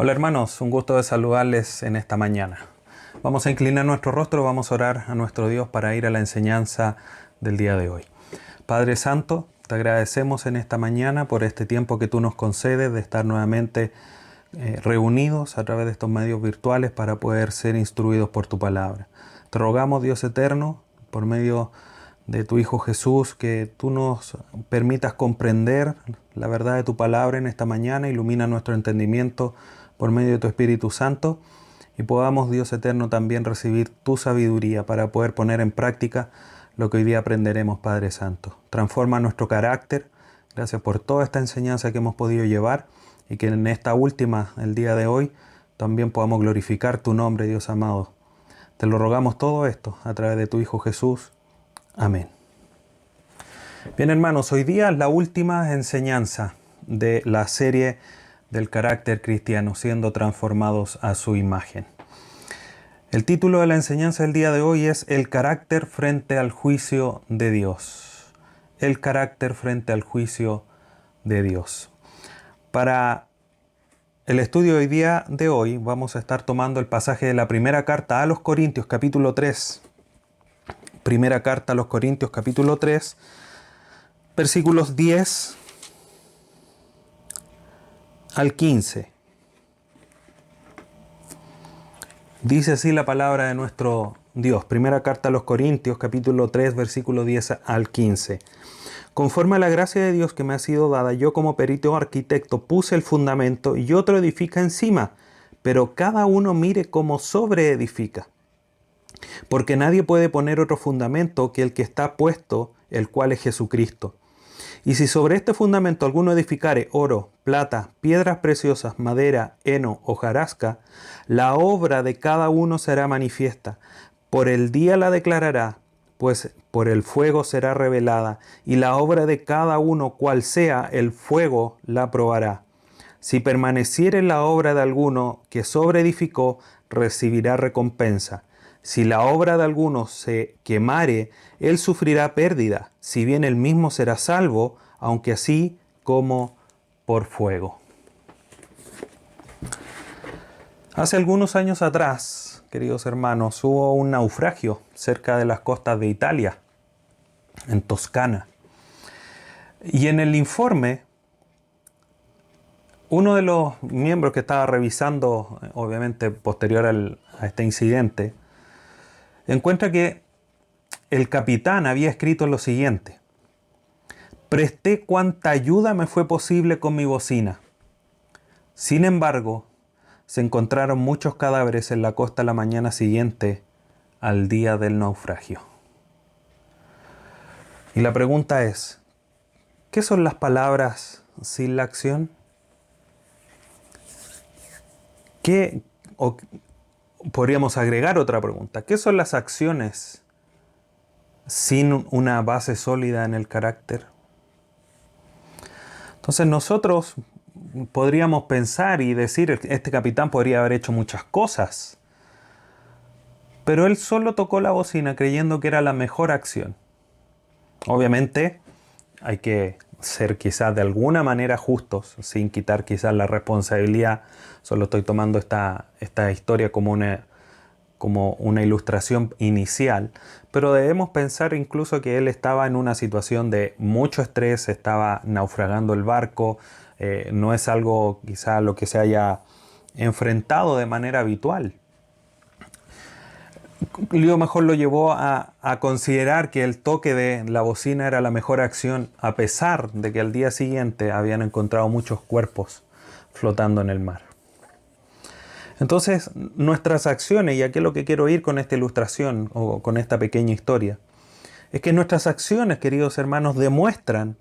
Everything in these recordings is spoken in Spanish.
Hola hermanos, un gusto de saludarles en esta mañana. Vamos a inclinar nuestro rostro, vamos a orar a nuestro Dios para ir a la enseñanza del día de hoy. Padre Santo, te agradecemos en esta mañana por este tiempo que tú nos concedes de estar nuevamente reunidos a través de estos medios virtuales para poder ser instruidos por tu palabra. Te rogamos, Dios eterno, por medio de tu Hijo Jesús, que tú nos permitas comprender la verdad de tu palabra en esta mañana, ilumina nuestro entendimiento por medio de tu Espíritu Santo y podamos, Dios eterno, también recibir tu sabiduría para poder poner en práctica lo que hoy día aprenderemos, Padre Santo. Transforma nuestro carácter. Gracias por toda esta enseñanza que hemos podido llevar y que en esta última, el día de hoy, también podamos glorificar tu nombre, Dios amado. Te lo rogamos todo esto a través de tu Hijo Jesús. Amén. Bien, hermanos, hoy día es la última enseñanza de la serie del carácter cristiano, siendo transformados a su imagen. El título de la enseñanza del día de hoy es El carácter frente al juicio de Dios. El carácter frente al juicio de Dios. Para el estudio hoy día de hoy vamos a estar tomando el pasaje de la primera carta a los Corintios, capítulo 3. Primera carta a los Corintios, capítulo 3, versículos 10 al 15. Dice así la palabra de nuestro Dios. Primera carta a los Corintios, capítulo 3, versículo 10 al 15. Conforme a la gracia de Dios que me ha sido dada, yo como perito arquitecto puse el fundamento y otro edifica encima, pero cada uno mire cómo sobreedifica. Porque nadie puede poner otro fundamento que el que está puesto, el cual es Jesucristo. Y si sobre este fundamento alguno edificare oro, plata, piedras preciosas, madera, heno, hojarasca, la obra de cada uno será manifiesta. Por el día la declarará, pues por el fuego será revelada, y la obra de cada uno, cual sea, el fuego la probará. Si permaneciere la obra de alguno que sobreedificó, recibirá recompensa. Si la obra de alguno se quemare, él sufrirá pérdida, si bien él mismo será salvo, aunque así como por fuego. Hace algunos años atrás, queridos hermanos, hubo un naufragio cerca de las costas de Italia, en Toscana. Y en el informe, uno de los miembros que estaba revisando, obviamente posterior a este incidente, encuentra que el capitán había escrito lo siguiente: presté cuanta ayuda me fue posible con mi bocina. Sin embargo, se encontraron muchos cadáveres en la costa la mañana siguiente al día del naufragio. Y la pregunta es, ¿qué son las palabras sin la acción? O podríamos agregar otra pregunta. ¿Qué son las acciones sin una base sólida en el carácter? Entonces nosotros podríamos pensar y decir, este capitán podría haber hecho muchas cosas, pero él solo tocó la bocina creyendo que era la mejor acción. Obviamente hay que ser quizás de alguna manera justos, sin quitar quizás la responsabilidad. Solo estoy tomando esta historia como una ilustración inicial, pero debemos pensar incluso que él estaba en una situación de mucho estrés, estaba naufragando el barco, no es algo quizá a lo que se haya enfrentado de manera habitual. Lo mejor lo llevó a considerar que el toque de la bocina era la mejor acción, a pesar de que al día siguiente habían encontrado muchos cuerpos flotando en el mar. Entonces, nuestras acciones, y aquí es lo que quiero ir con esta ilustración o con esta pequeña historia, es que nuestras acciones, queridos hermanos, demuestran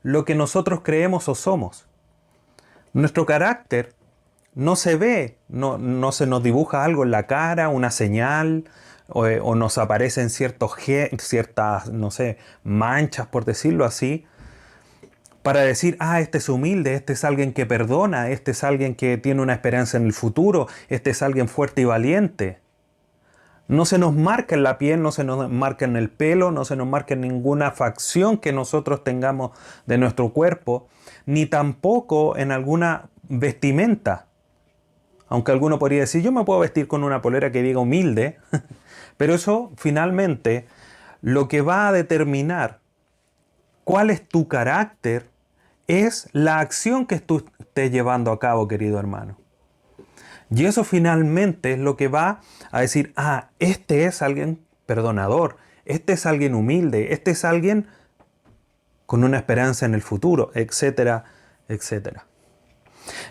lo que nosotros creemos o somos. Nuestro carácter no se ve, no se nos dibuja algo en la cara, una señal, o nos aparecen ciertas, no sé, manchas, por decirlo así, para decir, este es humilde, este es alguien que perdona, este es alguien que tiene una esperanza en el futuro, este es alguien fuerte y valiente. No se nos marca en la piel, no se nos marca en el pelo, no se nos marca en ninguna facción que nosotros tengamos de nuestro cuerpo, ni tampoco en alguna vestimenta. Aunque alguno podría decir, yo me puedo vestir con una polera que diga humilde, pero eso finalmente lo que va a determinar cuál es tu carácter es la acción que tú estés llevando a cabo, querido hermano. Y eso finalmente es lo que va a decir, este es alguien perdonador, este es alguien humilde, este es alguien con una esperanza en el futuro, etcétera, etcétera.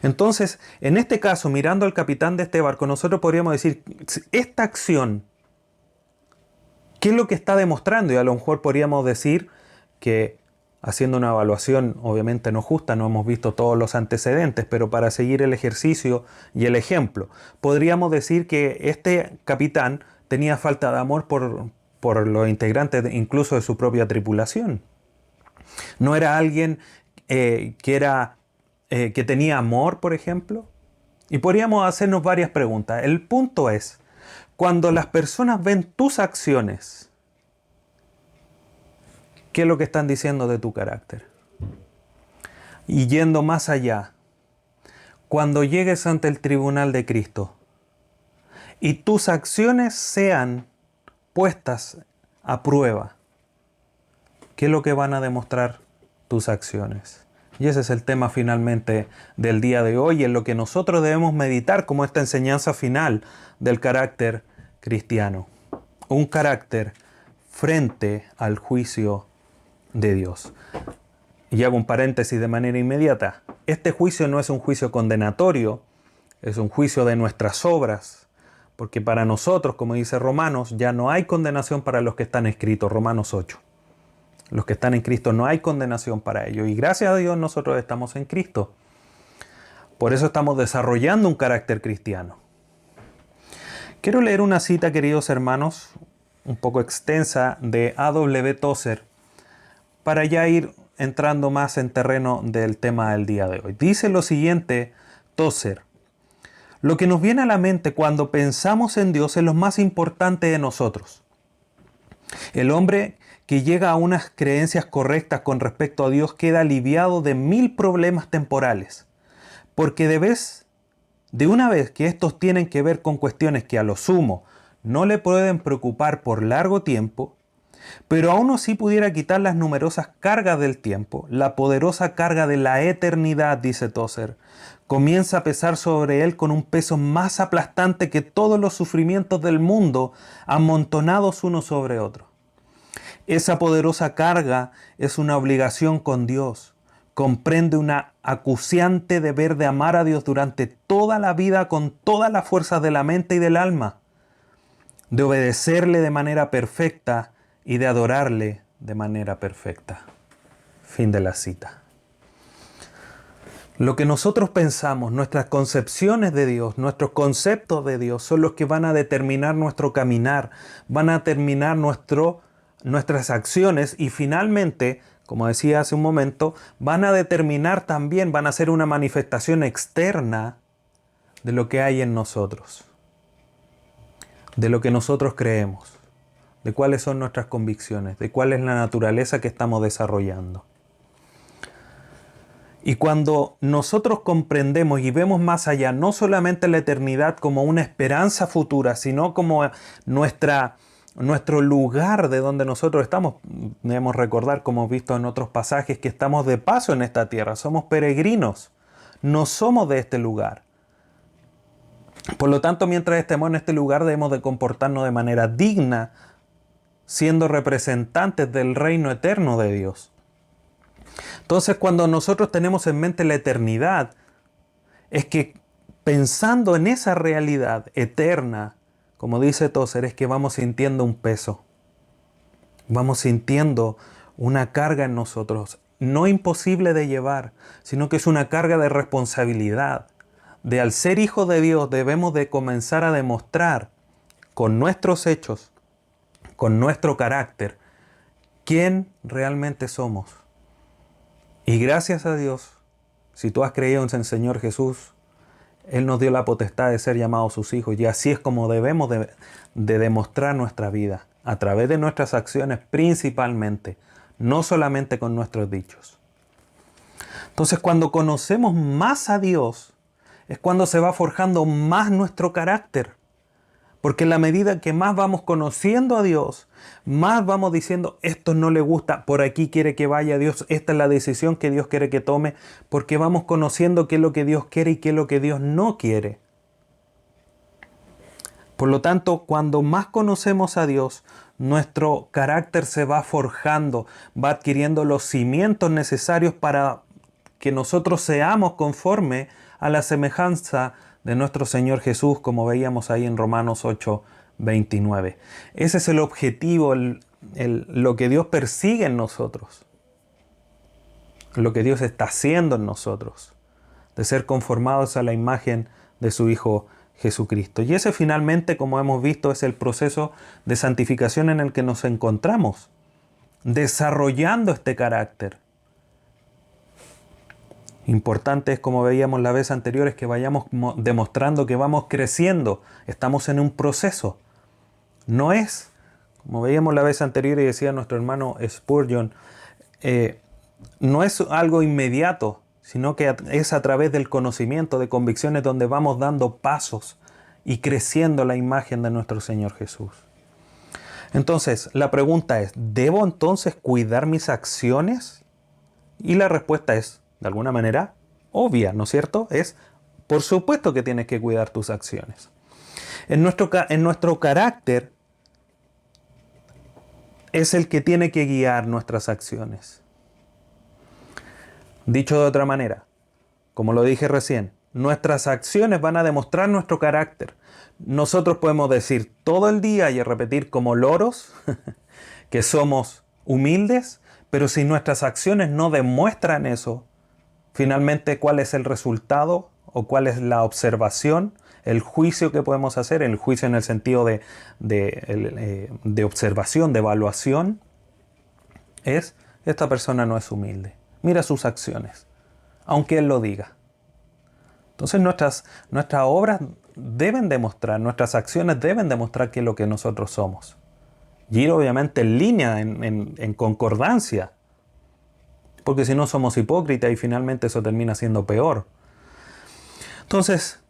Entonces, en este caso, mirando al capitán de este barco, nosotros podríamos decir, esta acción, ¿qué es lo que está demostrando? Y a lo mejor podríamos decir que, haciendo una evaluación obviamente no justa, no hemos visto todos los antecedentes, pero para seguir el ejercicio y el ejemplo, podríamos decir que este capitán tenía falta de amor por los integrantes incluso de su propia tripulación. No era alguien que tenía amor, por ejemplo. Y podríamos hacernos varias preguntas. El punto es, cuando las personas ven tus acciones, ¿qué es lo que están diciendo de tu carácter? Y yendo más allá, cuando llegues ante el tribunal de Cristo y tus acciones sean puestas a prueba, ¿qué es lo que van a demostrar tus acciones? Y ese es el tema finalmente del día de hoy, en lo que nosotros debemos meditar como esta enseñanza final del carácter cristiano. Un carácter frente al juicio de Dios. Y hago un paréntesis de manera inmediata. Este juicio no es un juicio condenatorio, es un juicio de nuestras obras. Porque para nosotros, como dice Romanos, ya no hay condenación para los que están escritos, Romanos 8. Los que están en Cristo no hay condenación para ellos. Y gracias a Dios nosotros estamos en Cristo. Por eso estamos desarrollando un carácter cristiano. Quiero leer una cita, queridos hermanos, un poco extensa de A.W. Tozer, para ya ir entrando más en terreno del tema del día de hoy. Dice lo siguiente Tozer: lo que nos viene a la mente cuando pensamos en Dios es lo más importante de nosotros. El hombre que llega a unas creencias correctas con respecto a Dios queda aliviado de 1000 problemas temporales, porque de una vez que estos tienen que ver con cuestiones que a lo sumo no le pueden preocupar por largo tiempo, pero aún así pudiera quitar las numerosas cargas del tiempo, la poderosa carga de la eternidad, dice Tozer, comienza a pesar sobre él con un peso más aplastante que todos los sufrimientos del mundo amontonados uno sobre otro. Esa poderosa carga es una obligación con Dios. Comprende una acuciante deber de amar a Dios durante toda la vida con todas las fuerzas de la mente y del alma, de obedecerle de manera perfecta y de adorarle de manera perfecta. Fin de la cita. Lo que nosotros pensamos, nuestras concepciones de Dios, nuestros conceptos de Dios son los que van a determinar nuestro caminar, van a determinar nuestras acciones y finalmente, como decía hace un momento, van a determinar también, van a ser una manifestación externa de lo que hay en nosotros, de lo que nosotros creemos, de cuáles son nuestras convicciones, de cuál es la naturaleza que estamos desarrollando. Y cuando nosotros comprendemos y vemos más allá, no solamente la eternidad como una esperanza futura, sino como nuestro lugar de donde nosotros estamos, debemos recordar, como hemos visto en otros pasajes, que estamos de paso en esta tierra, somos peregrinos, no somos de este lugar. Por lo tanto, mientras estemos en este lugar debemos de comportarnos de manera digna, siendo representantes del reino eterno de Dios. Entonces, cuando nosotros tenemos en mente la eternidad, es que pensando en esa realidad eterna, como dice Tozer, es que vamos sintiendo un peso. Vamos sintiendo una carga en nosotros, no imposible de llevar, sino que es una carga de responsabilidad. De al ser hijos de Dios debemos de comenzar a demostrar con nuestros hechos, con nuestro carácter, quién realmente somos. Y gracias a Dios, si tú has creído en el Señor Jesús, Él nos dio la potestad de ser llamados sus hijos. Y así es como debemos de demostrar nuestra vida, a través de nuestras acciones principalmente, no solamente con nuestros dichos. Entonces, cuando conocemos más a Dios, es cuando se va forjando más nuestro carácter. Porque en la medida que más vamos conociendo a Dios, más vamos diciendo, esto no le gusta, por aquí quiere que vaya Dios, esta es la decisión que Dios quiere que tome, porque vamos conociendo qué es lo que Dios quiere y qué es lo que Dios no quiere. Por lo tanto, cuando más conocemos a Dios, nuestro carácter se va forjando, va adquiriendo los cimientos necesarios para que nosotros seamos conforme a la semejanza de nuestro Señor Jesús, como veíamos ahí en Romanos 8:29. Ese es el objetivo, lo que Dios persigue en nosotros, lo que Dios está haciendo en nosotros, de ser conformados a la imagen de su Hijo Jesucristo. Y ese finalmente, como hemos visto, es el proceso de santificación en el que nos encontramos, desarrollando este carácter. Importante es, como veíamos la vez anterior, es que vayamos demostrando que vamos creciendo. Estamos en un proceso. No es, como veíamos la vez anterior y decía nuestro hermano Spurgeon, no es algo inmediato, sino que es a través del conocimiento, de convicciones, donde vamos dando pasos y creciendo la imagen de nuestro Señor Jesús. Entonces, la pregunta es, ¿debo entonces cuidar mis acciones? Y la respuesta es, de alguna manera, obvia, ¿no es cierto? Es, por supuesto que tienes que cuidar tus acciones. En nuestro carácter es el que tiene que guiar nuestras acciones. Dicho de otra manera, como lo dije recién, nuestras acciones van a demostrar nuestro carácter. Nosotros podemos decir todo el día y repetir como loros que somos humildes, pero si nuestras acciones no demuestran eso, finalmente, ¿cuál es el resultado o cuál es la observación, el juicio que podemos hacer? El juicio en el sentido de observación, de evaluación, es, esta persona no es humilde. Mira sus acciones, aunque él lo diga. Entonces nuestras obras deben demostrar, nuestras acciones deben demostrar qué es lo que nosotros somos. Y ir obviamente en línea, en concordancia. Porque si no somos hipócritas y finalmente eso termina siendo peor. Entonces,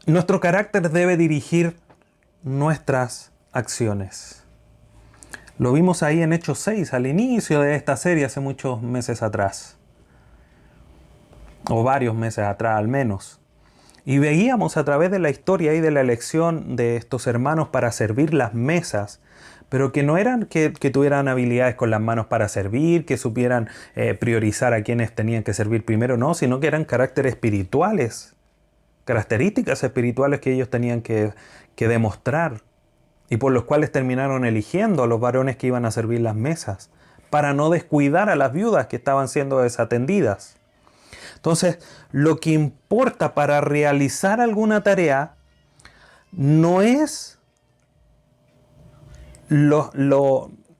nuestro carácter debe dirigir nuestras acciones. Lo vimos ahí en Hechos 6, al inicio de esta serie, hace muchos meses atrás. O varios meses atrás al menos. Y veíamos a través de la historia y de la elección de estos hermanos para servir las mesas, pero que no eran que tuvieran habilidades con las manos para servir, que supieran priorizar a quienes tenían que servir primero, no, sino que eran caracteres espirituales, características espirituales que ellos tenían que demostrar y por los cuales terminaron eligiendo a los varones que iban a servir las mesas, para no descuidar a las viudas que estaban siendo desatendidas. Entonces, lo que importa para realizar alguna tarea no es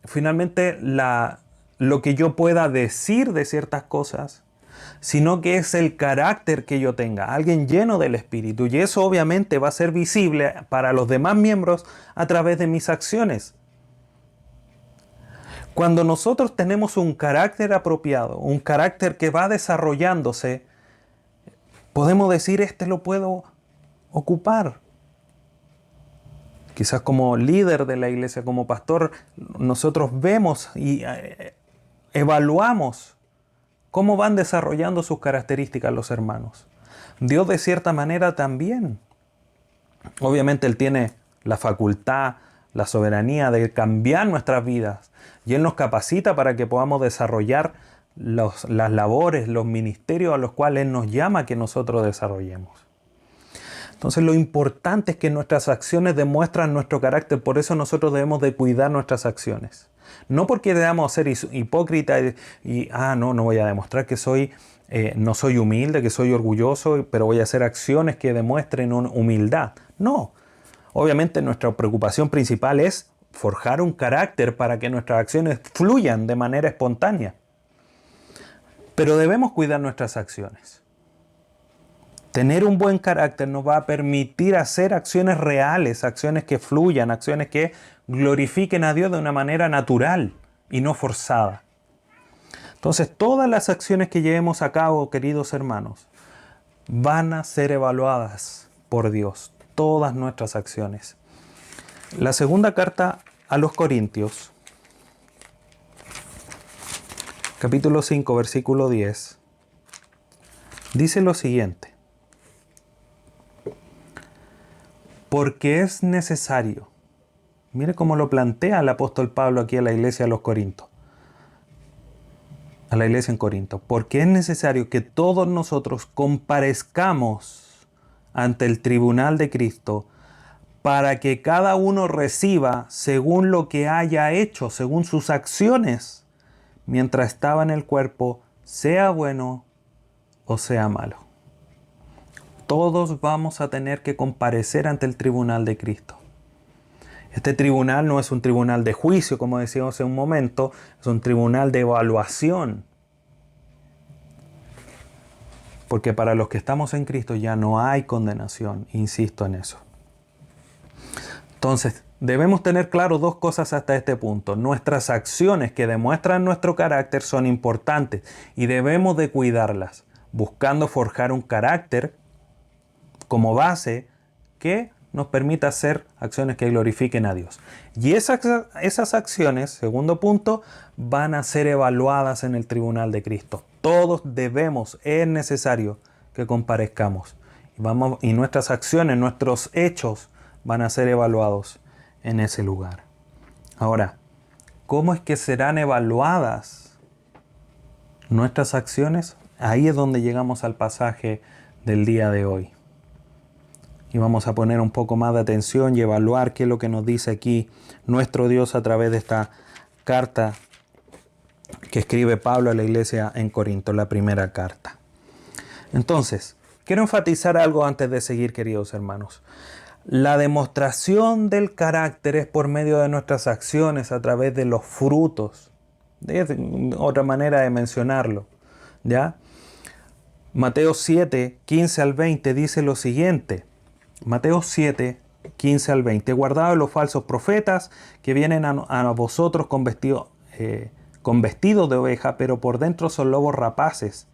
finalmente lo que yo pueda decir de ciertas cosas, sino que es el carácter que yo tenga, alguien lleno del Espíritu. Y eso obviamente va a ser visible para los demás miembros a través de mis acciones. Cuando nosotros tenemos un carácter apropiado, un carácter que va desarrollándose, podemos decir, este lo puedo ocupar. Quizás como líder de la iglesia, como pastor, nosotros vemos y evaluamos cómo van desarrollando sus características los hermanos. Dios de cierta manera también. Obviamente Él tiene la facultad, la soberanía de cambiar nuestras vidas. Y Él nos capacita para que podamos desarrollar las labores, los ministerios a los cuales Él nos llama a que nosotros desarrollemos. Entonces lo importante es que nuestras acciones demuestran nuestro carácter. Por eso nosotros debemos de cuidar nuestras acciones. No porque debamos ser hipócritas no voy a demostrar que no soy humilde, que soy orgulloso, pero voy a hacer acciones que demuestren humildad. No. Obviamente nuestra preocupación principal es forjar un carácter para que nuestras acciones fluyan de manera espontánea. Pero debemos cuidar nuestras acciones. Tener un buen carácter nos va a permitir hacer acciones reales, acciones que fluyan, acciones que glorifiquen a Dios de una manera natural y no forzada. Entonces, todas las acciones que llevemos a cabo, queridos hermanos, van a ser evaluadas por Dios, todas nuestras acciones. La segunda carta a los Corintios, capítulo 5, versículo 10, dice lo siguiente: porque es necesario, mire cómo lo plantea el apóstol Pablo aquí a la iglesia de los Corintios, a la iglesia en Corinto, porque es necesario que todos nosotros comparezcamos ante el tribunal de Cristo para que cada uno reciba según lo que haya hecho, según sus acciones, mientras estaba en el cuerpo, sea bueno o sea malo. Todos vamos a tener que comparecer ante el tribunal de Cristo. Este tribunal no es un tribunal de juicio, como decíamos hace un momento, es un tribunal de evaluación. Porque para los que estamos en Cristo ya no hay condenación, insisto en eso. Entonces, debemos tener claro dos cosas hasta este punto. Nuestras acciones que demuestran nuestro carácter son importantes y debemos de cuidarlas, buscando forjar un carácter como base que nos permita hacer acciones que glorifiquen a Dios. Y esas acciones, segundo punto, van a ser evaluadas en el tribunal de Cristo. Todos debemos, es necesario que comparezcamos. Y nuestras acciones, nuestros hechos van a ser evaluados en ese lugar. Ahora, ¿cómo es que serán evaluadas nuestras acciones? Ahí es donde llegamos al pasaje del día de hoy. Y vamos a poner un poco más de atención y evaluar qué es lo que nos dice aquí nuestro Dios a través de esta carta que escribe Pablo a la iglesia en Corinto, la primera carta. Entonces, quiero enfatizar algo antes de seguir, queridos hermanos. La demostración del carácter es por medio de nuestras acciones, a través de los frutos. Es otra manera de mencionarlo, ¿ya? Mateo 7, 15 al 20 dice lo siguiente. Mateo 7, 15 al 20. Guardad de los falsos profetas que vienen a vosotros con vestido de oveja, pero por dentro son lobos rapaces.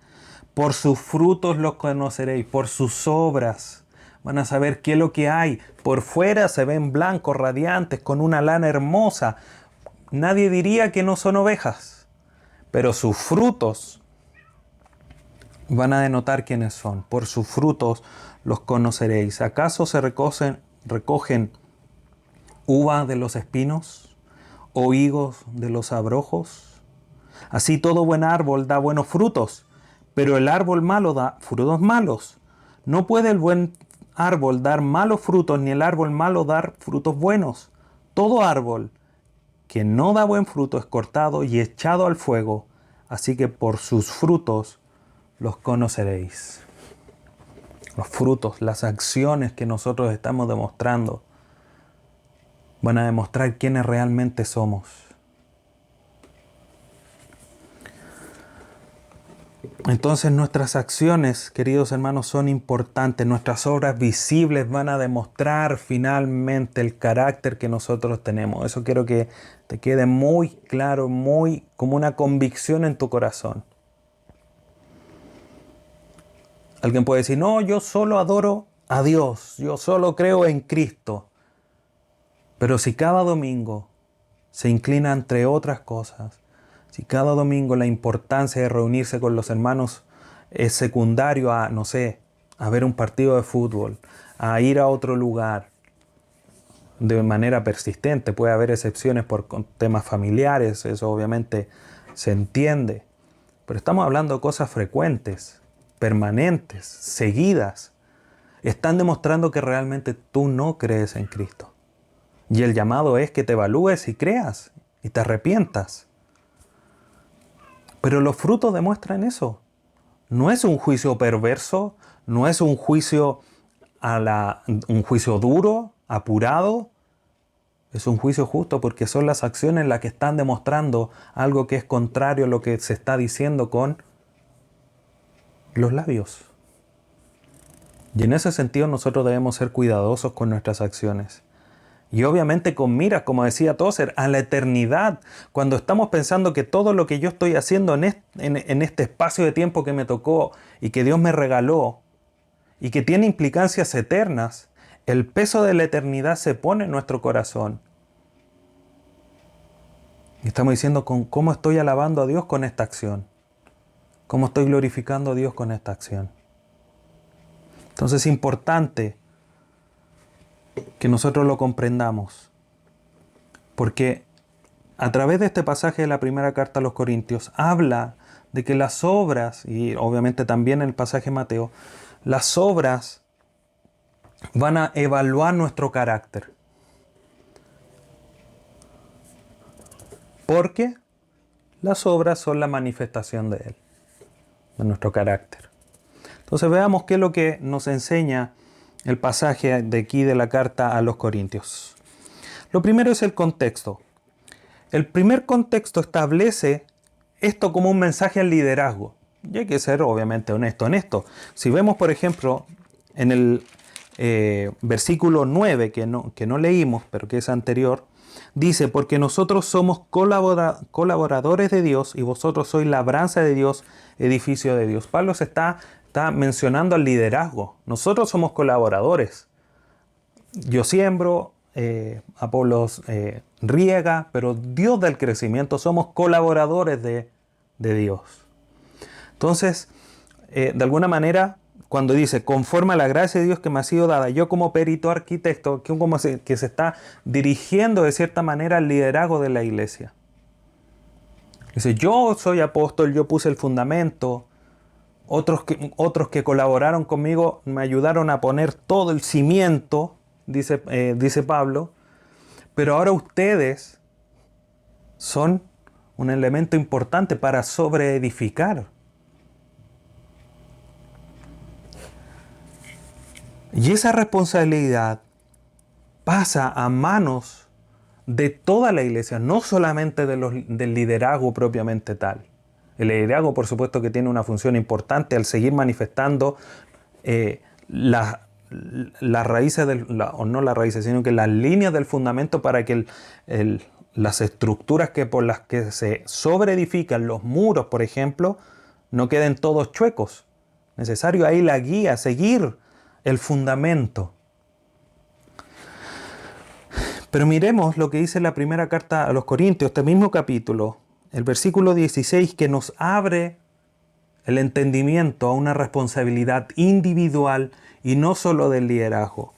Por sus frutos los conoceréis, por sus obras van a saber qué es lo que hay. Por fuera se ven blancos, radiantes, con una lana hermosa. Nadie diría que no son ovejas, pero sus frutos van a denotar quiénes son. Por sus frutos los conoceréis. ¿Acaso se recogen uvas de los espinos o higos de los abrojos? Así todo buen árbol da buenos frutos, pero el árbol malo da frutos malos. No puede el buen árbol dar malos frutos, ni el árbol malo dar frutos buenos. Todo árbol que no da buen fruto es cortado y echado al fuego. Así que por sus frutos los conoceréis. Los frutos, las acciones que nosotros estamos demostrando van a demostrar quiénes realmente somos. Entonces nuestras acciones, queridos hermanos, son importantes. Nuestras obras visibles van a demostrar finalmente el carácter que nosotros tenemos. Eso quiero que te quede muy claro, muy como una convicción en tu corazón. Alguien puede decir, no, yo solo adoro a Dios, yo solo creo en Cristo. Pero si cada domingo se inclina entre otras cosas, si cada domingo la importancia de reunirse con los hermanos es secundario a, no sé, a ver un partido de fútbol, a ir a otro lugar de manera persistente, puede haber excepciones por temas familiares, eso obviamente se entiende, pero estamos hablando de cosas frecuentes, permanentes, seguidas, están demostrando que realmente tú no crees en Cristo. Y el llamado es que te evalúes y creas y te arrepientas. Pero los frutos demuestran eso. No es un juicio perverso, no es un juicio un juicio duro, apurado. Es un juicio justo porque son las acciones las que están demostrando algo que es contrario a lo que se está diciendo con los labios. Y en ese sentido nosotros debemos ser cuidadosos con nuestras acciones. Y obviamente con miras, como decía Tozer, a la eternidad. Cuando estamos pensando que todo lo que yo estoy haciendo en este espacio de tiempo que me tocó y que Dios me regaló, y que tiene implicancias eternas, el peso de la eternidad se pone en nuestro corazón. Y estamos diciendo cómo estoy alabando a Dios con esta acción. Cómo estoy glorificando a Dios con esta acción. Entonces es importante que nosotros lo comprendamos. Porque a través de este pasaje de la primera carta a los Corintios habla de que las obras, y obviamente también en el pasaje de Mateo, las obras van a evaluar nuestro carácter. Porque las obras son la manifestación de Él, de nuestro carácter. Entonces veamos qué es lo que nos enseña el pasaje de aquí de la carta a los Corintios. Lo primero es el contexto. El primer contexto establece esto como un mensaje al liderazgo. Y hay que ser obviamente honesto en esto. Si vemos, por ejemplo, en el versículo 9, que no leímos, pero que es anterior, dice, porque nosotros somos colaboradores de Dios y vosotros sois labranza de Dios, edificio de Dios. Pablo se está mencionando al liderazgo. Nosotros somos colaboradores. Yo siembro, Apolos riega, pero Dios da el crecimiento. Somos colaboradores de Dios. Entonces, de alguna manera, cuando dice, conforme a la gracia de Dios que me ha sido dada, yo como perito arquitecto, que se está dirigiendo de cierta manera al liderazgo de la iglesia. Dice, yo soy apóstol, yo puse el fundamento, otros que colaboraron conmigo me ayudaron a poner todo el cimiento, dice Pablo, pero ahora ustedes son un elemento importante para sobreedificar. Y esa responsabilidad pasa a manos de toda la iglesia, no solamente del liderazgo propiamente tal. El liderazgo, por supuesto, que tiene una función importante al seguir manifestando las raíces, no las raíces, sino que las líneas del fundamento para que las estructuras por las que se sobreedifican los muros, por ejemplo, no queden todos chuecos. Necesario ahí la guía, seguir el fundamento. Pero miremos lo que dice la primera carta a los Corintios, este mismo capítulo, el versículo 16, que nos abre el entendimiento a una responsabilidad individual y no solo del liderazgo.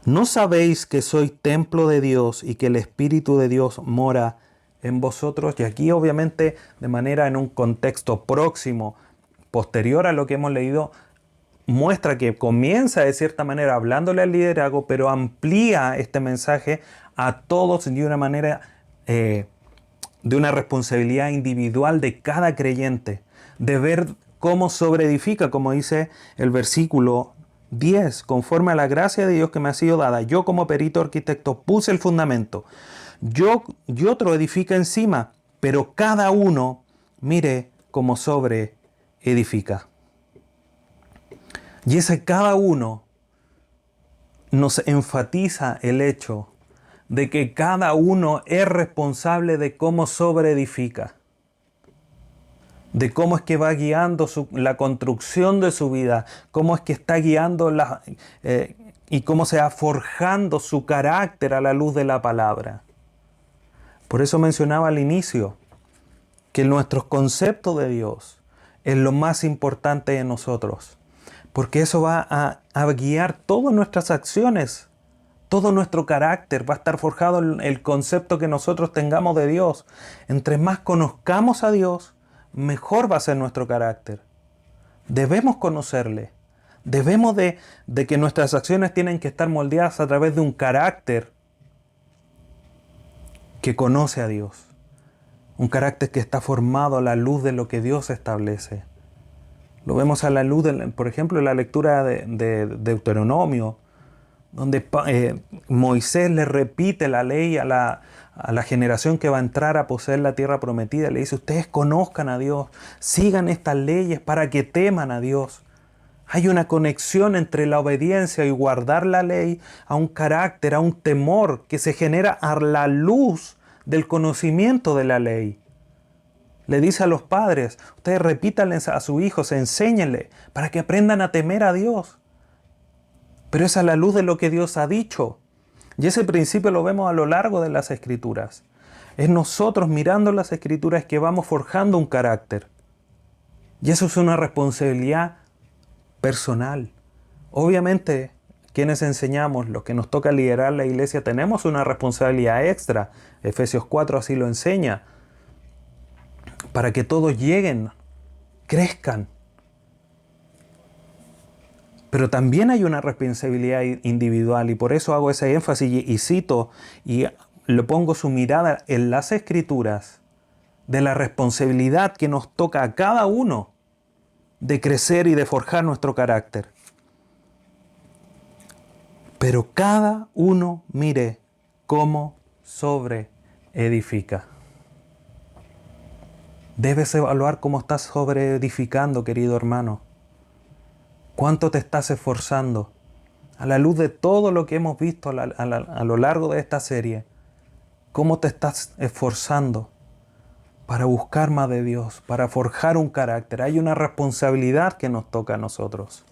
¿No sabéis que sois templo de Dios y que el Espíritu de Dios mora en vosotros? Y aquí obviamente de manera en un contexto próximo, posterior a lo que hemos leído, muestra que comienza de cierta manera hablándole al liderazgo, pero amplía este mensaje a todos de una manera, de una responsabilidad individual de cada creyente, de ver cómo sobreedifica, como dice el versículo 10, conforme a la gracia de Dios que me ha sido dada. Yo como perito arquitecto puse el fundamento, y otro edifica encima, pero cada uno mire cómo sobreedifica. Y ese cada uno nos enfatiza el hecho de que cada uno es responsable de cómo sobreedifica, de cómo es que va guiando la construcción de su vida, cómo es que está guiando y cómo se va forjando su carácter a la luz de la palabra. Por eso mencionaba al inicio que nuestros conceptos de Dios es lo más importante de nosotros. Porque eso va a guiar todas nuestras acciones, todo nuestro carácter, va a estar forjado en el concepto que nosotros tengamos de Dios. Entre más conozcamos a Dios, mejor va a ser nuestro carácter. Debemos conocerle. Debemos de que nuestras acciones tienen que estar moldeadas a través de un carácter que conoce a Dios. Un carácter que está formado a la luz de lo que Dios establece. Lo vemos a la luz, por ejemplo, en la lectura de Deuteronomio, donde Moisés le repite la ley a la generación que va a entrar a poseer la tierra prometida. Le dice, ustedes conozcan a Dios, sigan estas leyes para que teman a Dios. Hay una conexión entre la obediencia y guardar la ley a un carácter, a un temor que se genera a la luz del conocimiento de la ley. Le dice a los padres, ustedes repítanles a sus hijos, enséñenle para que aprendan a temer a Dios. Pero es a la luz de lo que Dios ha dicho. Y ese principio lo vemos a lo largo de las Escrituras. Es nosotros mirando las Escrituras que vamos forjando un carácter. Y eso es una responsabilidad personal. Obviamente, quienes enseñamos, los que nos toca liderar la iglesia, tenemos una responsabilidad extra. Efesios 4 así lo enseña. Para que todos lleguen, crezcan. Pero también hay una responsabilidad individual y por eso hago ese énfasis y cito y le pongo su mirada en las Escrituras de la responsabilidad que nos toca a cada uno de crecer y de forjar nuestro carácter. Pero cada uno mire cómo sobreedifica. Debes evaluar cómo estás sobreedificando, querido hermano. ¿Cuánto te estás esforzando? A la luz de todo lo que hemos visto a lo largo de esta serie, ¿cómo te estás esforzando para buscar más de Dios, para forjar un carácter? Hay una responsabilidad que nos toca a nosotros.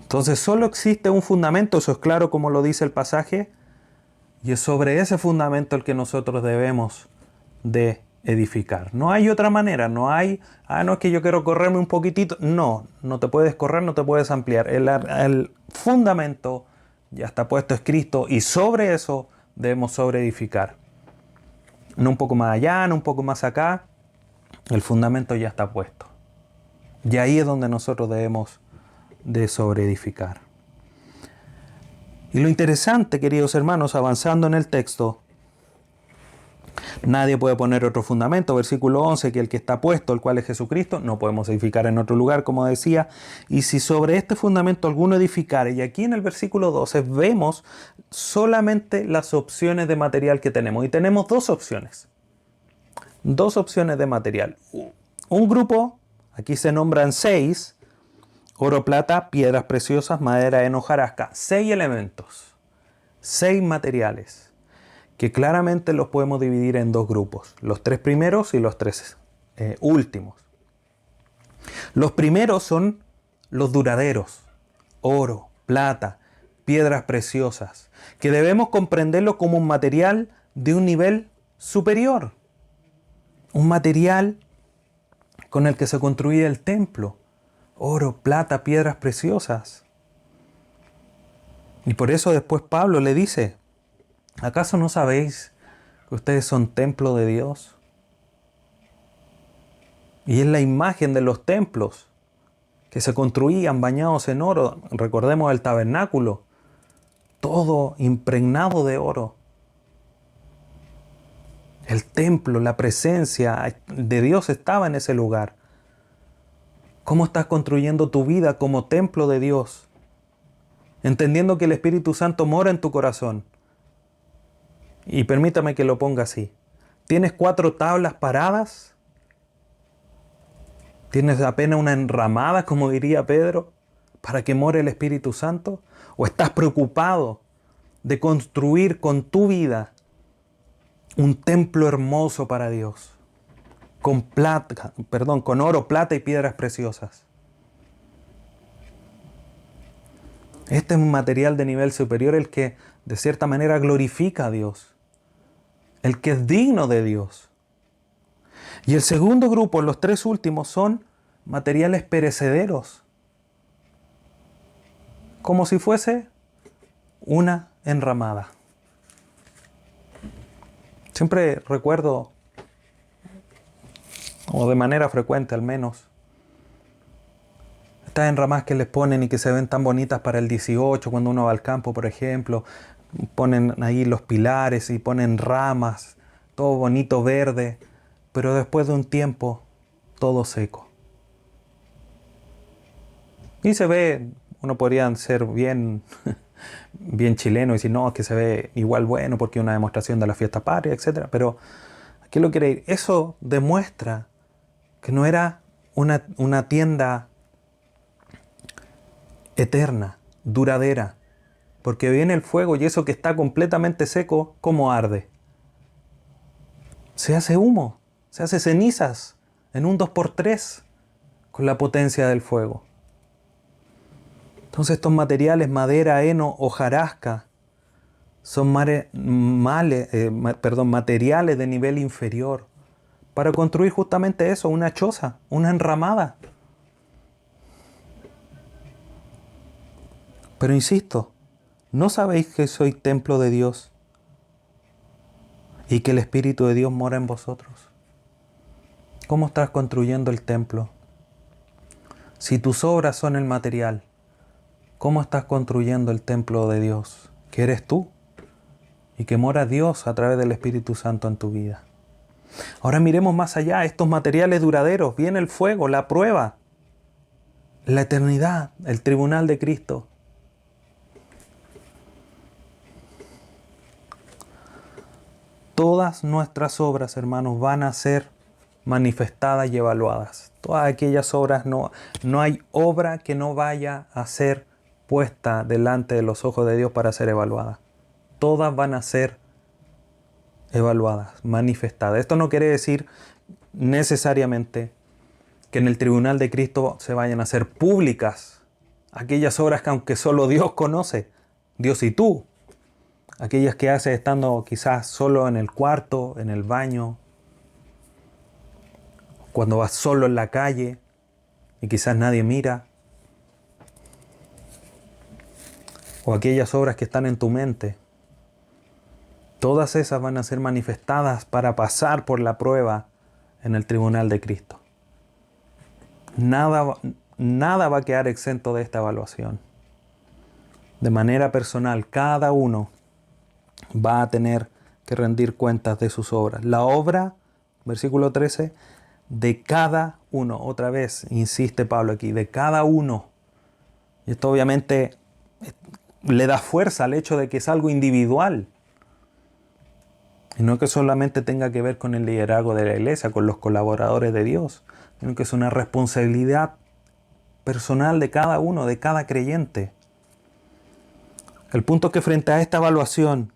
Entonces solo existe un fundamento, eso es claro como lo dice el pasaje, y es sobre ese fundamento el que nosotros debemos de edificar. No hay otra manera, no hay, no es que yo quiero correrme un poquitito. No te puedes correr, no te puedes ampliar. El fundamento ya está puesto, es Cristo, y sobre eso debemos sobreedificar. No un poco más allá, no un poco más acá, el fundamento ya está puesto. Y ahí es donde nosotros debemos de sobreedificar. Y lo interesante, queridos hermanos, avanzando en el texto, nadie puede poner otro fundamento, versículo 11, que el que está puesto, el cual es Jesucristo, no podemos edificar en otro lugar, como decía, y si sobre este fundamento alguno edificare, y aquí en el versículo 12 vemos solamente las opciones de material que tenemos, y tenemos dos opciones de material. Un grupo, aquí se nombran 6, oro, plata, piedras preciosas, madera, heno, hojarasca, 6 elementos, 6 materiales, que claramente los podemos dividir en dos grupos, los 3 primeros y los 3 últimos. Los primeros son los duraderos, oro, plata, piedras preciosas, que debemos comprenderlo como un material de un nivel superior, un material con el que se construía el templo, oro, plata, piedras preciosas. Y por eso después Pablo le dice, ¿acaso no sabéis que ustedes son templo de Dios? Y es la imagen de los templos que se construían bañados en oro. Recordemos el tabernáculo, todo impregnado de oro. El templo, la presencia de Dios estaba en ese lugar. ¿Cómo estás construyendo tu vida como templo de Dios? Entendiendo que el Espíritu Santo mora en tu corazón. Y permítame que lo ponga así. ¿Tienes 4 tablas paradas? ¿Tienes apenas una enramada, como diría Pedro, para que more el Espíritu Santo? ¿O estás preocupado de construir con tu vida un templo hermoso para Dios? Con oro, plata y piedras preciosas. Este es un material de nivel superior, el que de cierta manera glorifica a Dios, el que es digno de Dios. Y el segundo grupo, los 3 últimos, son materiales perecederos, como si fuese una enramada. Siempre recuerdo, o de manera frecuente al menos, estas enramadas que les ponen y que se ven tan bonitas para el 18, cuando uno va al campo, por ejemplo, ponen ahí los pilares y ponen ramas, todo bonito verde, pero después de un tiempo, todo seco. Y se ve, uno podría ser bien chileno y decir, no, es que se ve igual bueno porque es una demostración de la fiesta patria, etc. Pero, ¿a qué lo quiere ir? Eso demuestra que no era una tienda eterna, duradera, porque viene el fuego y eso que está completamente seco, ¿cómo arde? se hace humo, se hace cenizas en un 2x3 con la potencia del fuego. Entonces estos materiales, madera, heno, hojarasca, son materiales de nivel inferior para construir justamente eso, una choza, una enramada. Pero insisto, ¿no sabéis que soy templo de Dios y que el Espíritu de Dios mora en vosotros? ¿Cómo estás construyendo el templo? Si tus obras son el material, ¿cómo estás construyendo el templo de Dios, que eres tú y que mora Dios a través del Espíritu Santo en tu vida? Ahora miremos más allá, estos materiales duraderos, viene el fuego, la prueba, la eternidad, el tribunal de Cristo. Todas nuestras obras, hermanos, van a ser manifestadas y evaluadas. Todas aquellas obras, no hay obra que no vaya a ser puesta delante de los ojos de Dios para ser evaluada. Todas van a ser evaluadas, manifestadas. Esto no quiere decir necesariamente que en el tribunal de Cristo se vayan a hacer públicas aquellas obras que aunque solo Dios conoce, Dios y tú, aquellas que haces estando quizás solo en el cuarto, en el baño, cuando vas solo en la calle y quizás nadie mira, o aquellas obras que están en tu mente. Todas esas van a ser manifestadas para pasar por la prueba en el tribunal de Cristo. Nada va a quedar exento de esta evaluación. De manera personal, cada uno va a tener que rendir cuentas de sus obras. La obra, versículo 13, de cada uno. Otra vez, insiste Pablo aquí, de cada uno. Y esto obviamente le da fuerza al hecho de que es algo individual. Y no que solamente tenga que ver con el liderazgo de la iglesia, con los colaboradores de Dios, sino que es una responsabilidad personal de cada uno, de cada creyente. El punto es que frente a esta evaluación,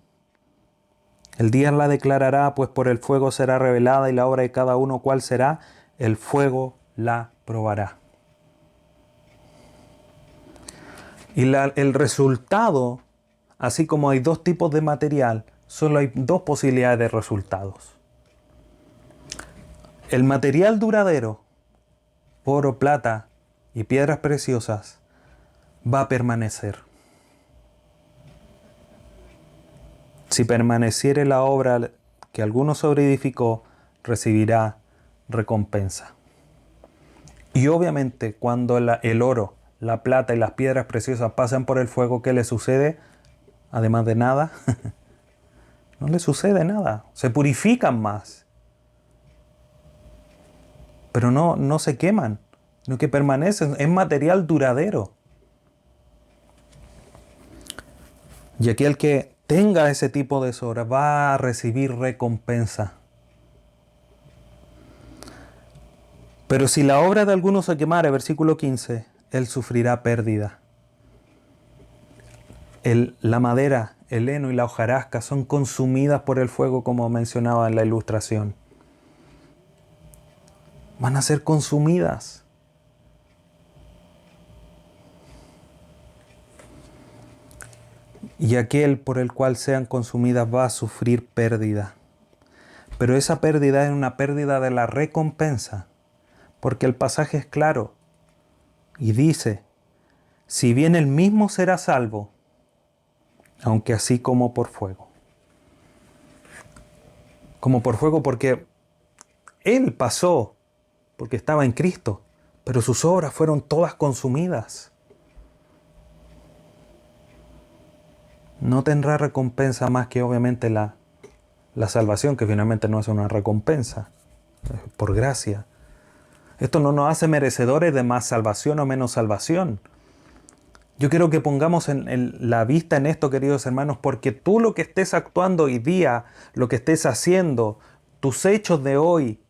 el día la declarará, pues por el fuego será revelada y la obra de cada uno, ¿cuál será? El fuego la probará. Y el resultado, así como hay dos tipos de material, solo hay dos posibilidades de resultados. El material duradero, oro, plata y piedras preciosas, va a permanecer. Si permaneciere la obra que alguno sobreedificó, recibirá recompensa. Y obviamente cuando el oro, la plata y las piedras preciosas pasan por el fuego, ¿qué le sucede? Además de nada, no le sucede nada. Se purifican más. Pero no se queman, sino que permanecen. Es material duradero. Y aquel que tenga ese tipo de obra va a recibir recompensa. Pero si la obra de alguno se quemare, versículo 15, él sufrirá pérdida. La madera, el heno y la hojarasca son consumidas por el fuego, como mencionaba en la ilustración. Van a ser consumidas. Y aquel por el cual sean consumidas va a sufrir pérdida. Pero esa pérdida es una pérdida de la recompensa, porque el pasaje es claro y dice, si bien él mismo será salvo, aunque así como por fuego. Como por fuego porque él pasó, porque estaba en Cristo, pero sus obras fueron todas consumidas. No tendrá recompensa más que obviamente la salvación, que finalmente no es una recompensa, es por gracia. Esto no nos hace merecedores de más salvación o menos salvación. Yo quiero que pongamos la vista en esto, queridos hermanos, porque tú lo que estés actuando hoy día, lo que estés haciendo, tus hechos de hoy,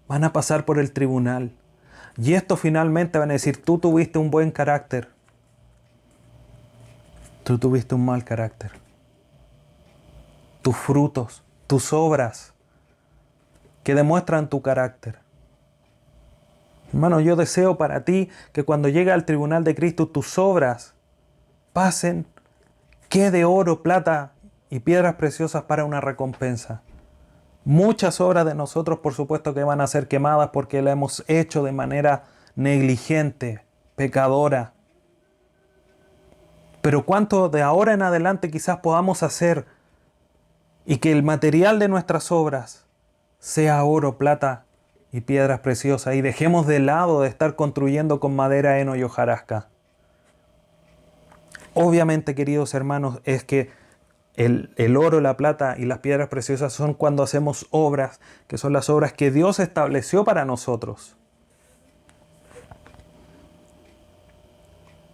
van a pasar por el tribunal. Y esto finalmente van a decir, tú tuviste un buen carácter. Tú tuviste un mal carácter. Tus frutos, tus obras, que demuestran tu carácter. Hermano, yo deseo para ti que cuando llegue al tribunal de Cristo tus obras pasen que de oro, plata y piedras preciosas para una recompensa. Muchas obras de nosotros, por supuesto, que van a ser quemadas porque las hemos hecho de manera negligente, pecadora. Pero cuánto de ahora en adelante quizás podamos hacer y que el material de nuestras obras sea oro, plata y piedras preciosas, y dejemos de lado de estar construyendo con madera, heno y hojarasca. Obviamente, queridos hermanos, es que el oro, la plata y las piedras preciosas son cuando hacemos obras, que son las obras que Dios estableció para nosotros.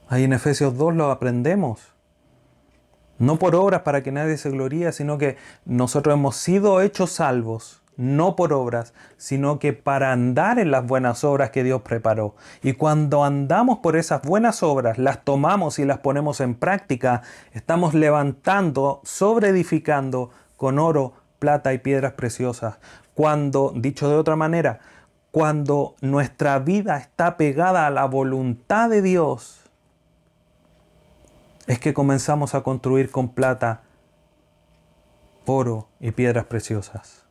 Ahí en Efesios 2 lo aprendemos. No por obras para que nadie se gloríe, sino que nosotros hemos sido hechos salvos, no por obras, sino que para andar en las buenas obras que Dios preparó. Y cuando andamos por esas buenas obras, las tomamos y las ponemos en práctica, estamos levantando, sobreedificando con oro, plata y piedras preciosas. Cuando, dicho de otra manera, cuando nuestra vida está pegada a la voluntad de Dios, es que comenzamos a construir con plata, oro y piedras preciosas.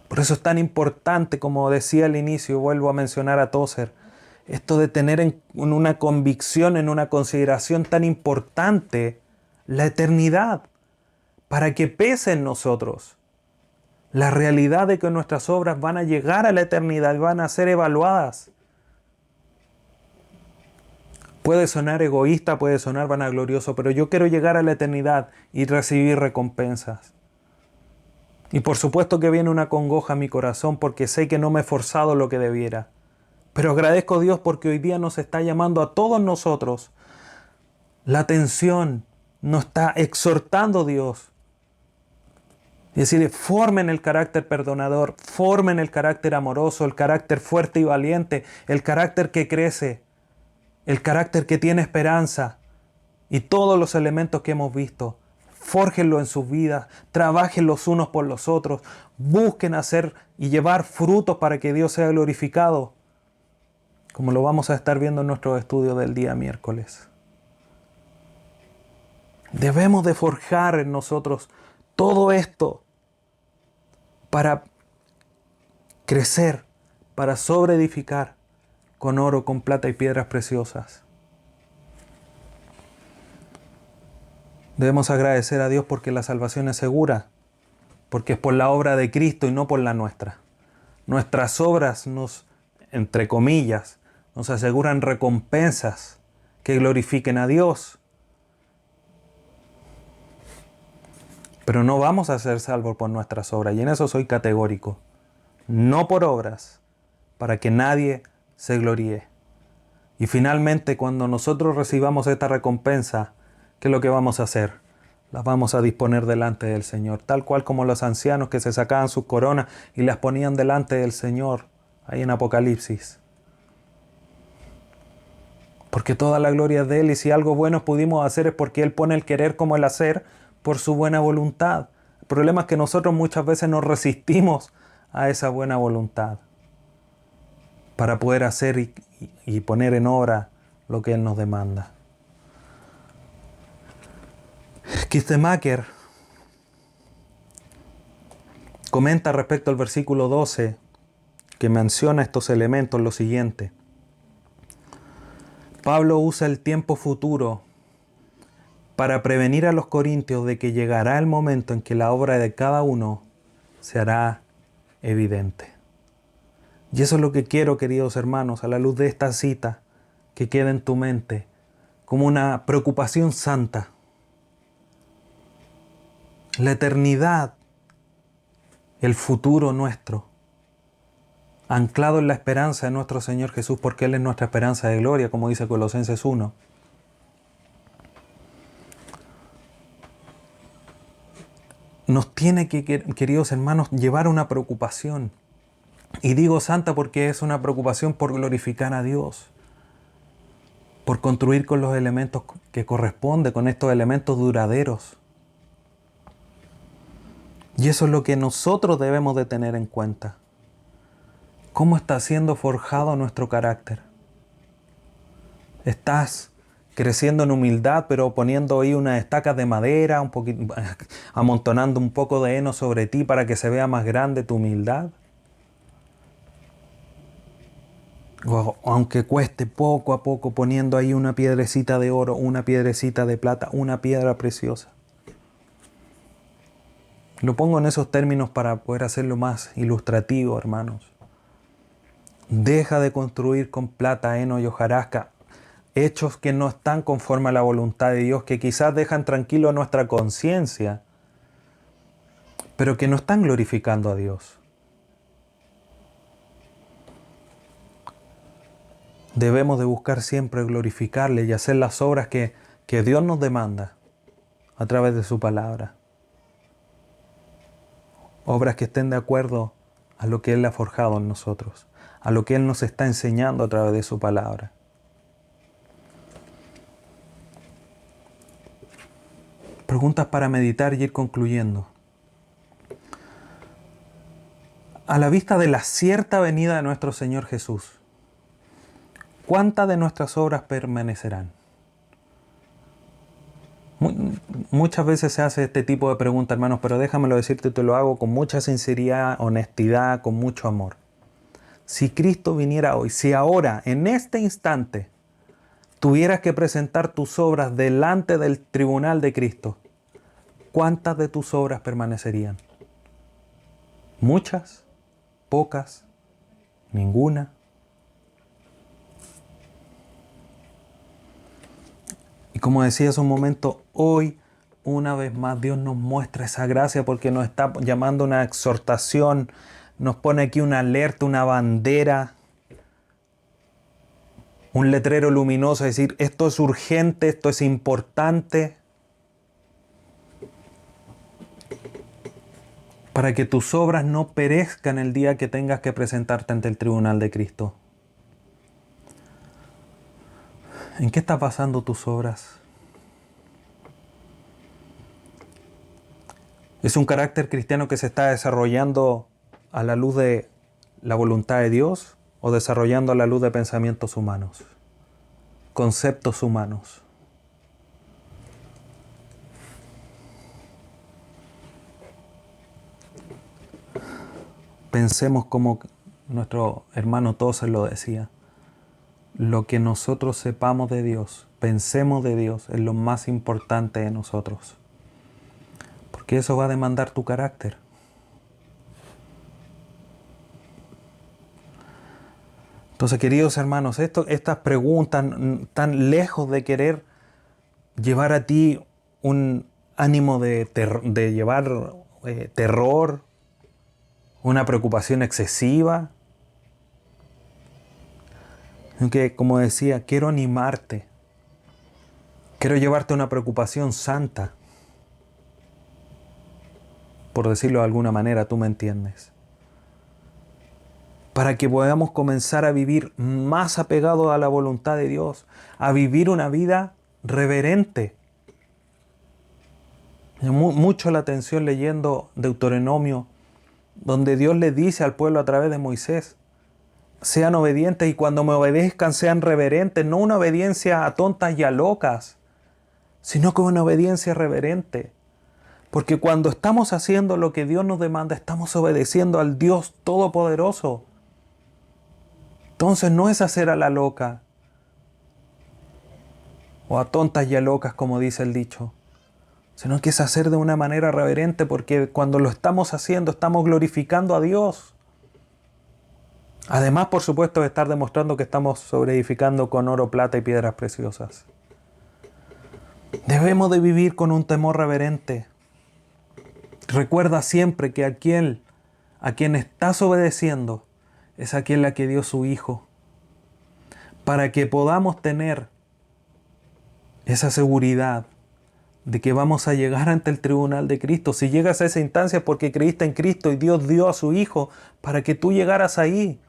Por eso es tan importante, como decía al inicio, vuelvo a mencionar a Tozer, esto de tener en una convicción, en una consideración tan importante, la eternidad, para que pese en nosotros la realidad de que nuestras obras van a llegar a la eternidad y van a ser evaluadas. Puede sonar egoísta, puede sonar vanaglorioso, pero yo quiero llegar a la eternidad y recibir recompensas. Y por supuesto que viene una congoja a mi corazón porque sé que no me he esforzado lo que debiera. Pero agradezco a Dios porque hoy día nos está llamando a todos nosotros. La atención nos está exhortando Dios. Y decirle, formen el carácter perdonador, formen el carácter amoroso, el carácter fuerte y valiente, el carácter que crece, el carácter que tiene esperanza y todos los elementos que hemos visto. Fórjenlo en sus vidas, trabajen los unos por los otros, busquen hacer y llevar frutos para que Dios sea glorificado, como lo vamos a estar viendo en nuestro estudio del día miércoles. Debemos de forjar en nosotros todo esto para crecer, para sobreedificar con oro, con plata y piedras preciosas. Debemos agradecer a Dios porque la salvación es segura, porque es por la obra de Cristo y no por la nuestra. Nuestras obras nos, entre comillas, nos aseguran recompensas que glorifiquen a Dios. Pero no vamos a ser salvos por nuestras obras, y en eso soy categórico. No por obras, para que nadie se gloríe. Y finalmente, cuando nosotros recibamos esta recompensa, ¿qué es lo que vamos a hacer? Las vamos a disponer delante del Señor, tal cual como los ancianos que se sacaban sus coronas y las ponían delante del Señor, ahí en Apocalipsis. Porque toda la gloria es de Él, y si algo bueno pudimos hacer es porque Él pone el querer como el hacer por su buena voluntad. El problema es que nosotros muchas veces nos resistimos a esa buena voluntad para poder hacer y poner en obra lo que Él nos demanda. Kistemaker comenta respecto al versículo 12 que menciona estos elementos lo siguiente. Pablo usa el tiempo futuro para prevenir a los corintios de que llegará el momento en que la obra de cada uno se hará evidente. Y eso es lo que quiero, queridos hermanos, a la luz de esta cita, que quede en tu mente como una preocupación santa. La eternidad, el futuro nuestro, anclado en la esperanza de nuestro Señor Jesús, porque Él es nuestra esperanza de gloria, como dice Colosenses 1. Nos tiene que, queridos hermanos, llevar una preocupación. Y digo santa porque es una preocupación por glorificar a Dios, por construir con los elementos que corresponde, con estos elementos duraderos. Y eso es lo que nosotros debemos de tener en cuenta. ¿Cómo está siendo forjado nuestro carácter? ¿Estás creciendo en humildad, pero poniendo ahí unas estacas de madera, un poquito, amontonando un poco de heno sobre ti para que se vea más grande tu humildad? O aunque cueste, poco a poco poniendo ahí una piedrecita de oro, una piedrecita de plata, una piedra preciosa. Lo pongo en esos términos para poder hacerlo más ilustrativo, hermanos. Deja de construir con plata, heno y hojarasca hechos que no están conforme a la voluntad de Dios, que quizás dejan tranquilo a nuestra conciencia, pero que no están glorificando a Dios. Debemos de buscar siempre glorificarle y hacer las obras que Dios nos demanda a través de su palabra. Obras que estén de acuerdo a lo que Él ha forjado en nosotros, a lo que Él nos está enseñando a través de su palabra. Preguntas para meditar y ir concluyendo. A la vista de la cierta venida de nuestro Señor Jesús, ¿cuántas de nuestras obras permanecerán? Muchas veces se hace este tipo de preguntas, hermanos, pero déjamelo decirte, te lo hago con mucha sinceridad, honestidad, con mucho amor. Si Cristo viniera hoy, si ahora, en este instante, tuvieras que presentar tus obras delante del tribunal de Cristo, ¿cuántas de tus obras permanecerían? ¿Muchas? ¿Pocas? ¿Ninguna? Y como decía hace un momento, hoy una vez más Dios nos muestra esa gracia porque nos está llamando a una exhortación, nos pone aquí una alerta, una bandera, un letrero luminoso, es decir, esto es urgente, esto es importante, para que tus obras no perezcan el día que tengas que presentarte ante el tribunal de Cristo. ¿En qué están basando tus obras? ¿Es un carácter cristiano que se está desarrollando a la luz de la voluntad de Dios o desarrollando a la luz de pensamientos humanos, conceptos humanos? Pensemos como nuestro hermano Tozer lo decía. Lo que nosotros sepamos de Dios, pensemos de Dios, es lo más importante de nosotros. Porque eso va a demandar tu carácter. Entonces, queridos hermanos, estas preguntas tan lejos de querer llevar a ti un ánimo de llevar terror, una preocupación excesiva. Aunque, como decía, quiero animarte. Quiero llevarte a una preocupación santa. Por decirlo de alguna manera, tú me entiendes. Para que podamos comenzar a vivir más apegados a la voluntad de Dios, a vivir una vida reverente. Me llamó mucho la atención leyendo Deuteronomio, donde Dios le dice al pueblo a través de Moisés, sean obedientes y cuando me obedezcan sean reverentes, no una obediencia a tontas y a locas, sino como una obediencia reverente. Porque cuando estamos haciendo lo que Dios nos demanda, estamos obedeciendo al Dios Todopoderoso. Entonces no es hacer a la loca o a tontas y a locas, como dice el dicho, sino que es hacer de una manera reverente, porque cuando lo estamos haciendo estamos glorificando a Dios. Además, por supuesto, de estar demostrando que estamos sobreedificando con oro, plata y piedras preciosas. Debemos de vivir con un temor reverente. Recuerda siempre que a quien estás obedeciendo es a quien la que dio su Hijo. Para que podamos tener esa seguridad de que vamos a llegar ante el tribunal de Cristo. Si llegas a esa instancia es porque creíste en Cristo y Dios dio a su Hijo para que tú llegaras ahí.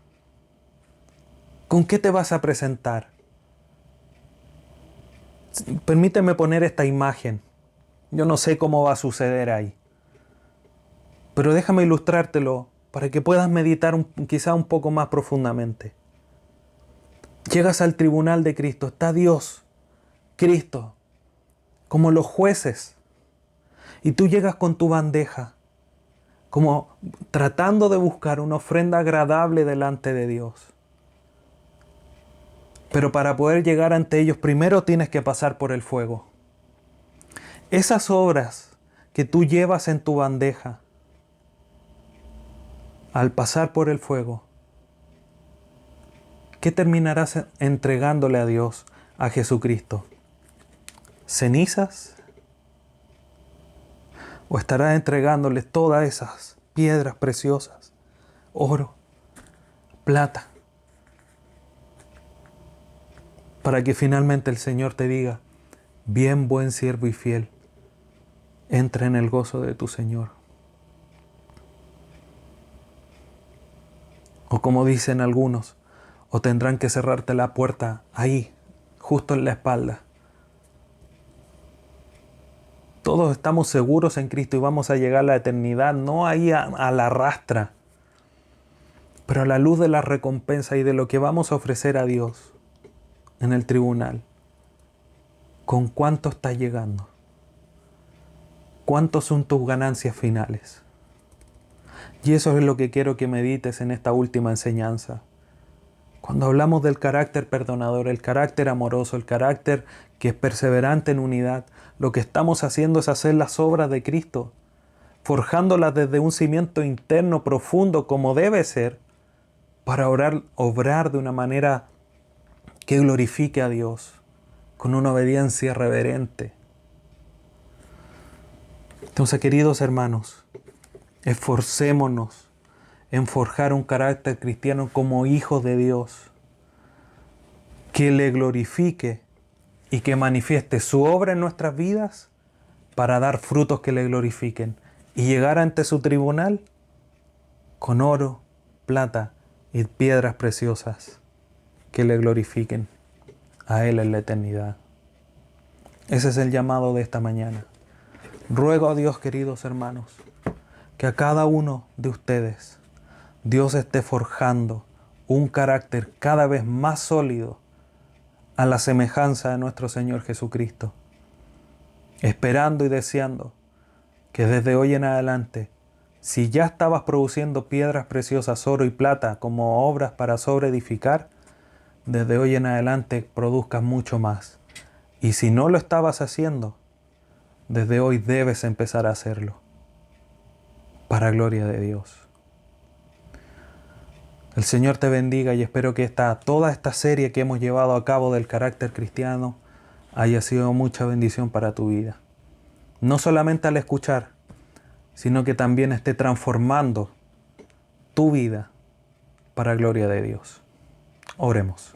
¿Con qué te vas a presentar? Permíteme poner esta imagen. Yo no sé cómo va a suceder ahí. Pero déjame ilustrártelo para que puedas meditar quizá un poco más profundamente. Llegas al tribunal de Cristo, está Dios, Cristo, como los jueces, y tú llegas con tu bandeja, como tratando de buscar una ofrenda agradable delante de Dios. Pero para poder llegar ante ellos, primero tienes que pasar por el fuego. Esas obras que tú llevas en tu bandeja, al pasar por el fuego, ¿qué terminarás entregándole a Dios, a Jesucristo? ¿Cenizas? ¿O estarás entregándole todas esas piedras preciosas, oro, plata, para que finalmente el Señor te diga, bien buen siervo y fiel, entra en el gozo de tu Señor? O como dicen algunos, o tendrán que cerrarte la puerta ahí, justo en la espalda. Todos estamos seguros en Cristo y vamos a llegar a la eternidad, no ahí a la rastra, pero a la luz de la recompensa y de lo que vamos a ofrecer a Dios en el tribunal. ¿Con cuánto estás llegando? ¿Cuántos son tus ganancias finales? Y eso es lo que quiero que medites en esta última enseñanza. Cuando hablamos del carácter perdonador, el carácter amoroso, el carácter que es perseverante en unidad, lo que estamos haciendo es hacer las obras de Cristo, forjándolas desde un cimiento interno profundo como debe ser, para obrar de una manera que glorifique a Dios, con una obediencia reverente. Entonces, queridos hermanos, esforcémonos en forjar un carácter cristiano como hijos de Dios, que le glorifique y que manifieste su obra en nuestras vidas para dar frutos que le glorifiquen y llegar ante su tribunal con oro, plata y piedras preciosas que le glorifiquen a Él en la eternidad. Ese es el llamado de esta mañana. Ruego a Dios, queridos hermanos, que a cada uno de ustedes Dios esté forjando un carácter cada vez más sólido a la semejanza de nuestro Señor Jesucristo, esperando y deseando que desde hoy en adelante, si ya estabas produciendo piedras preciosas, oro y plata como obras para sobreedificar, desde hoy en adelante produzcas mucho más. Y si no lo estabas haciendo, desde hoy debes empezar a hacerlo, para gloria de Dios. El Señor te bendiga y espero que toda esta serie que hemos llevado a cabo del carácter cristiano haya sido mucha bendición para tu vida. No solamente al escuchar, sino que también esté transformando tu vida para gloria de Dios. Oremos.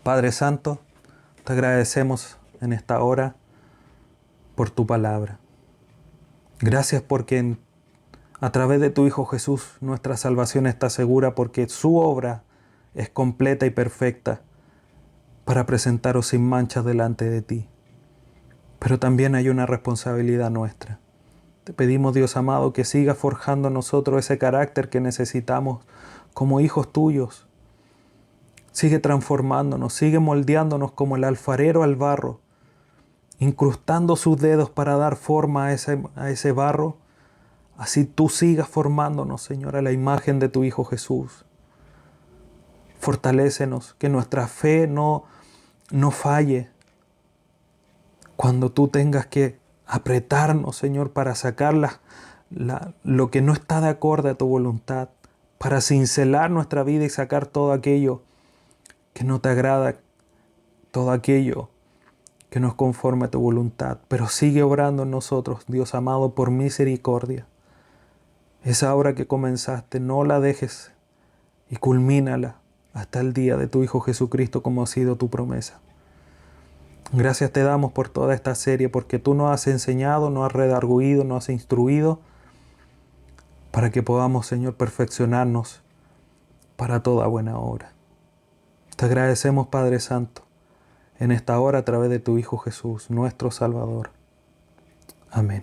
Padre Santo, te agradecemos en esta hora por tu palabra. Gracias porque a través de tu Hijo Jesús nuestra salvación está segura, porque su obra es completa y perfecta para presentaros sin manchas delante de ti. Pero también hay una responsabilidad nuestra. Te pedimos, Dios amado, que sigas forjando en nosotros ese carácter que necesitamos como hijos tuyos. Sigue transformándonos, sigue moldeándonos como el alfarero al barro, incrustando sus dedos para dar forma a ese barro. Así tú sigas formándonos, Señor, a la imagen de tu Hijo Jesús. Fortalécenos, que nuestra fe no falle. Cuando tú tengas que apretarnos, Señor, para sacar lo que no está de acuerdo a tu voluntad, para cincelar nuestra vida y sacar todo aquello que no te agrada, todo aquello que no es conforme a tu voluntad. Pero sigue obrando en nosotros, Dios amado, por misericordia. Esa obra que comenzaste, no la dejes y culmínala hasta el día de tu Hijo Jesucristo, como ha sido tu promesa. Gracias te damos por toda esta serie, porque tú nos has enseñado, nos has redarguido, nos has instruido, para que podamos, Señor, perfeccionarnos para toda buena obra. Te agradecemos, Padre Santo, en esta hora a través de tu Hijo Jesús, nuestro Salvador. Amén.